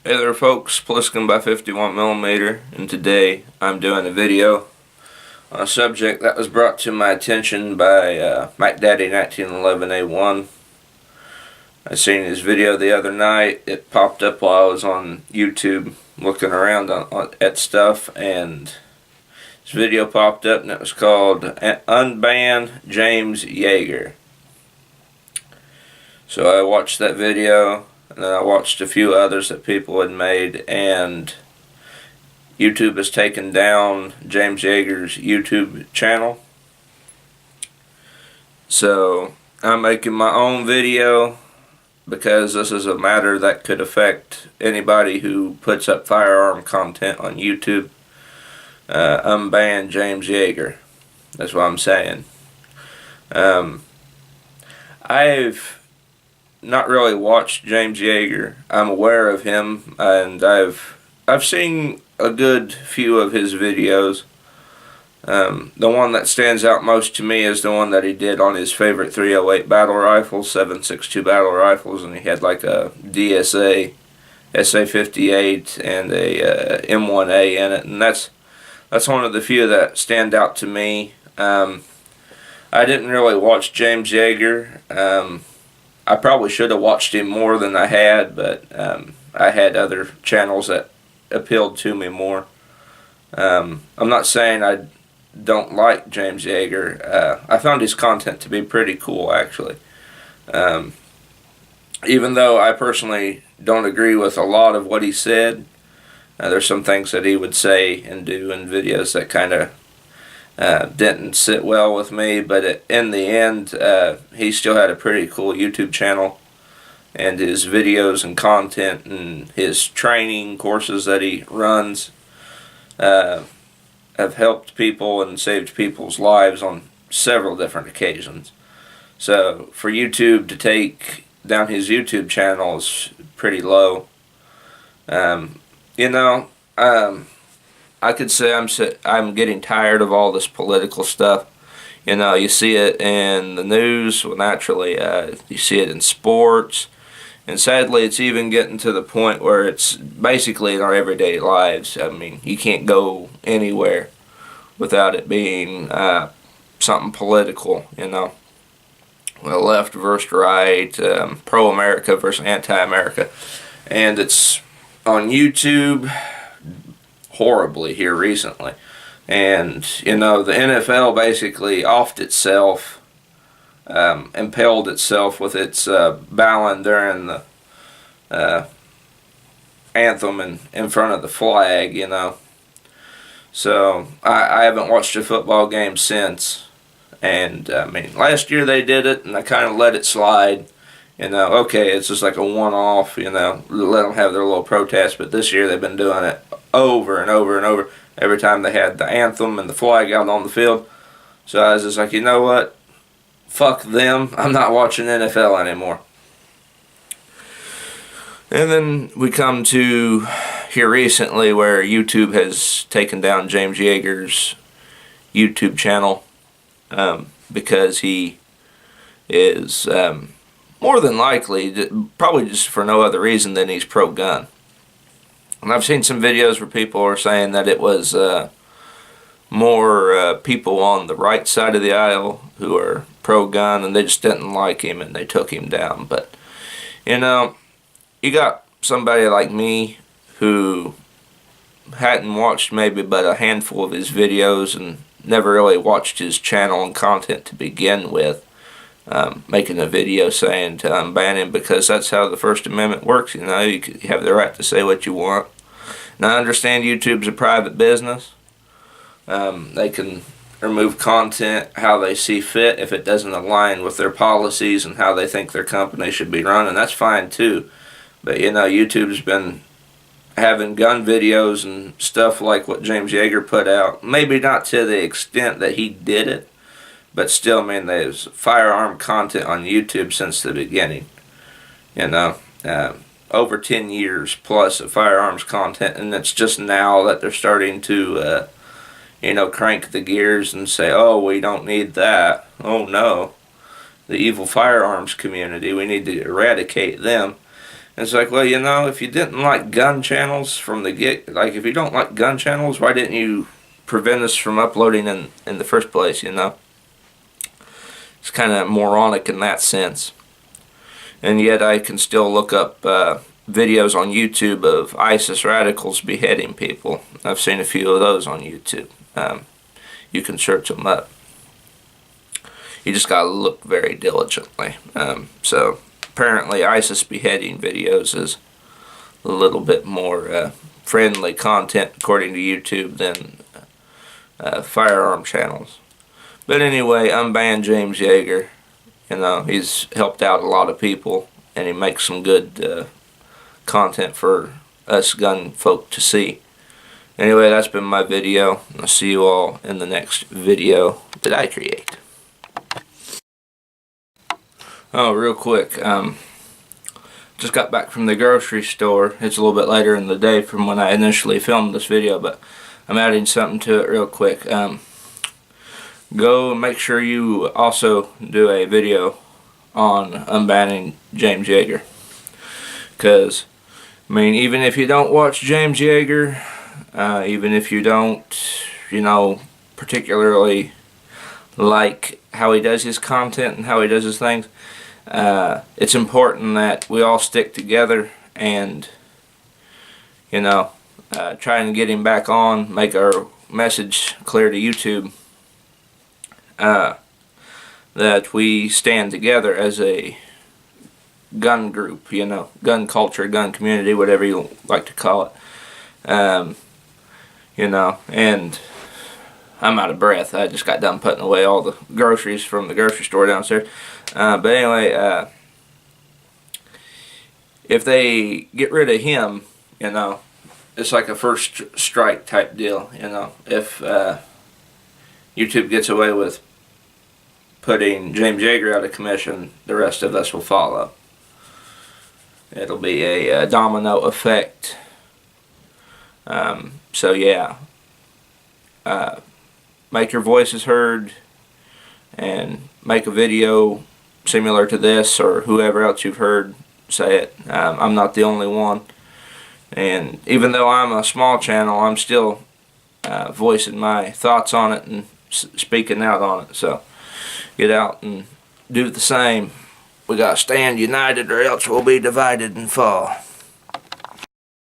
Hey there folks, Pliskin by 51mm, and today I'm doing a video on a subject that was brought to my attention by MacDaddy1911A1. I seen his video the other night. It popped up while I was on YouTube looking around at stuff, and this video popped up and it was called Unban James Yeager. So I watched that video. And then I watched a few others that people had made, and YouTube has taken down James Yeager's YouTube channel. So I'm making my own video because this is a matter that could affect anybody who puts up firearm content on YouTube. Unban James Yeager. That's what I'm saying. I've not really watched James Yeager. I'm aware of him, and I've seen a good few of his videos. The one that stands out most to me is the one that he did on his favorite 308 battle rifles, 7.62 battle rifles, and he had like a DSA, SA-58, and a M1A in it, and that's one of the few that stand out to me. I didn't really watch James Yeager. I probably should have watched him more than I had, but I had other channels that appealed to me more. I'm not saying I don't like James Yeager. I found his content to be pretty cool, actually. Even though I personally don't agree with a lot of what he said, there's some things that he would say and do in videos that kind of didn't sit well with me, but in the end, he still had a pretty cool YouTube channel, and his videos and content and his training courses that he runs have helped people and saved people's lives on several different occasions. So for YouTube to take down his YouTube channel is pretty low. I could say I'm getting tired of all this political stuff. You know, you see it in the news. Well, naturally, you see it in sports, and sadly, it's even getting to the point where it's basically in our everyday lives. I mean, you can't go anywhere without it being something political. You know, well, left versus right, pro-America versus anti-America, and it's on YouTube horribly here recently. And you know, the NFL basically offed itself, impaled itself with its bowing during the anthem and in front of the flag, you know. So I haven't watched a football game since, and I mean, last year they did it and I kind of let it slide. You know, okay, it's just like a one-off, you know, let them have their little protest, but this year they've been doing it over and over and over every time they had the anthem and the flag out on the field. So I was just like, you know what, fuck them, I'm not watching NFL anymore. And then we come to here recently where YouTube has taken down James Yeager's YouTube channel because he is more than likely, probably just for no other reason than he's pro-gun. And I've seen some videos where people are saying that it was more people on the right side of the aisle who are pro-gun, and they just didn't like him and they took him down. But, you know, you got somebody like me who hadn't watched maybe but a handful of his videos and never really watched his channel and content to begin with. Making a video saying to unban him because that's how the First Amendment works. You know, you have the right to say what you want. And I understand YouTube's a private business. They can remove content how they see fit if it doesn't align with their policies and how they think their company should be run, and that's fine too. But you know, YouTube's been having gun videos and stuff like what James Yeager put out. Maybe not to the extent that he did it, but still, I mean, there's firearm content on YouTube since the beginning. You know, over 10 years plus of firearms content, and it's just now that they're starting to, you know, crank the gears and say, oh, we don't need that. Oh, no. The evil firearms community, we need to eradicate them. And it's like, well, you know, if you didn't like gun channels from the get, like if you don't like gun channels, why didn't you prevent us from uploading in the first place, you know? It's kind of moronic in that sense. And yet I can still look up videos on YouTube of ISIS radicals beheading people. I've seen a few of those on YouTube. You can search them up. You just gotta look very diligently. So apparently ISIS beheading videos is a little bit more friendly content according to YouTube than firearm channels. But anyway, Unban James Yeager. You know, he's helped out a lot of people, and he makes some good content for us gun folk to see. Anyway, that's been my video. I'll see you all in the next video that I create. Oh, real quick, just got back from the grocery store. It's a little bit later in the day from when I initially filmed this video, but I'm adding something to it real quick. Go and make sure you also do a video on unbanning James Yeager. Because, I mean, even if you don't watch James Yeager, even if you don't, you know, particularly like how he does his content and how he does his things, it's important that we all stick together and, you know, try and get him back on, make our message clear to YouTube. That we stand together as a gun group, you know, gun culture, gun community, whatever you like to call it. You know, and I'm out of breath. I just got done putting away all the groceries from the grocery store downstairs. But anyway, if they get rid of him, you know, it's like a first strike type deal, you know. If YouTube gets away with putting James Yeager out of commission, the rest of us will follow. It'll be a domino effect. So yeah, make your voices heard and make a video similar to this, or whoever else you've heard say it. I'm not the only one, and even though I'm a small channel, I'm still voicing my thoughts on it and speaking out on it. So get out and do the same. We gotta stand united, or else we'll be divided and fall.